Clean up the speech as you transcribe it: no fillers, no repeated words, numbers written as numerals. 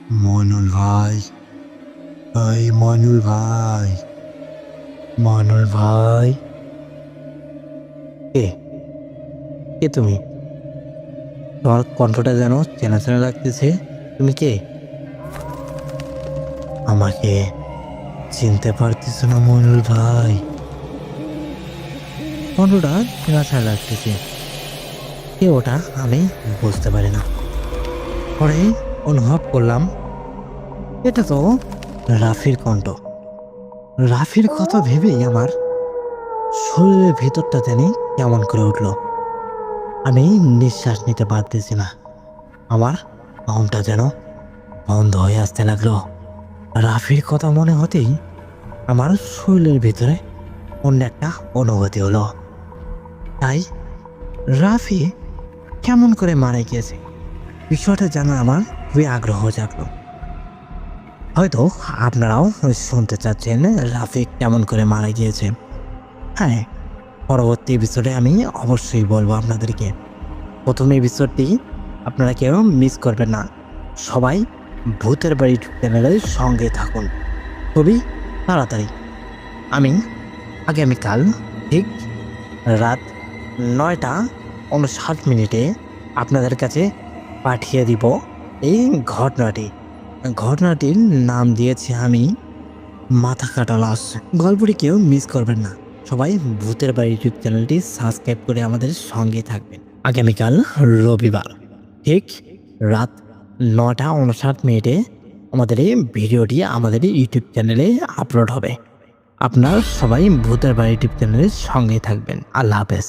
মনুল ভাই, এই মনুল ভাই, মনুল ভাই। কে কে তুমি? তোমার কণ্ঠটা যেন চেনা চেনা লাগতেছে। তুমি কে? আমাকে চিনতে পারতেছ না মনুল ভাই? কণ্ঠটা চেনা চেনা লাগতেছে। কে ওটা আমি বুঝতে পারি না। পরে অনুভব করলাম এটা তো রাফির কণ্ঠ। রাফির কথা ভেবেই আমার শরীরের ভেতরটা জানি কেমন করে উঠলো। আমি নিঃশ্বাস নিতে পারতেছি না। আমার মনটা যেন বন্ধ হয়ে আসতে লাগলো। রাফির কথা মনে হতেই আমার শরীরের ভিতরে অন্য একটা অনুভূতি হলো। তাই রাফি কেমন করে মারা গিয়েছে বিষয়টা জানা আমার খুবই আগ্রহ জাগলো। হয়তো আপনারাও শুনতে চাচ্ছেন রাফি কেমন করে মারা গিয়েছে। হ্যাঁ, পরবর্তী এপিসোডে আমি অবশ্যই বলবো আপনাদেরকে। প্রথম এপিসোডটি আপনারা কেউ মিস করবেন না। সবাই ভূতের বাড়ি চ্যানেলের সঙ্গে থাকুন খুবই তাড়াতাড়ি। আমি আগামীকাল ঠিক রাত 9টা 59 মিনিটে আপনাদের কাছে পাঠিয়ে দিব এই ঘটনাটির নাম দিয়েছি আমি মাথা কাটা লাশ। গল্পটি কেউ মিস করবেন না। সবাই ভূতের বাড়ি ইউটিউব চ্যানেলটি সাবস্ক্রাইব করে আমাদের সঙ্গে থাকবেন। আগামীকাল রবিবার ঠিক রাত 9টা 59 মিনিটে আমাদের এই ভিডিওটি আমাদের ইউটিউব চ্যানেলে আপলোড হবে। আপনারা সবাই ভূতের বাড়ি ইউটিউব চ্যানেলের সঙ্গে থাকবেন। আল্লাহ হাফেজ।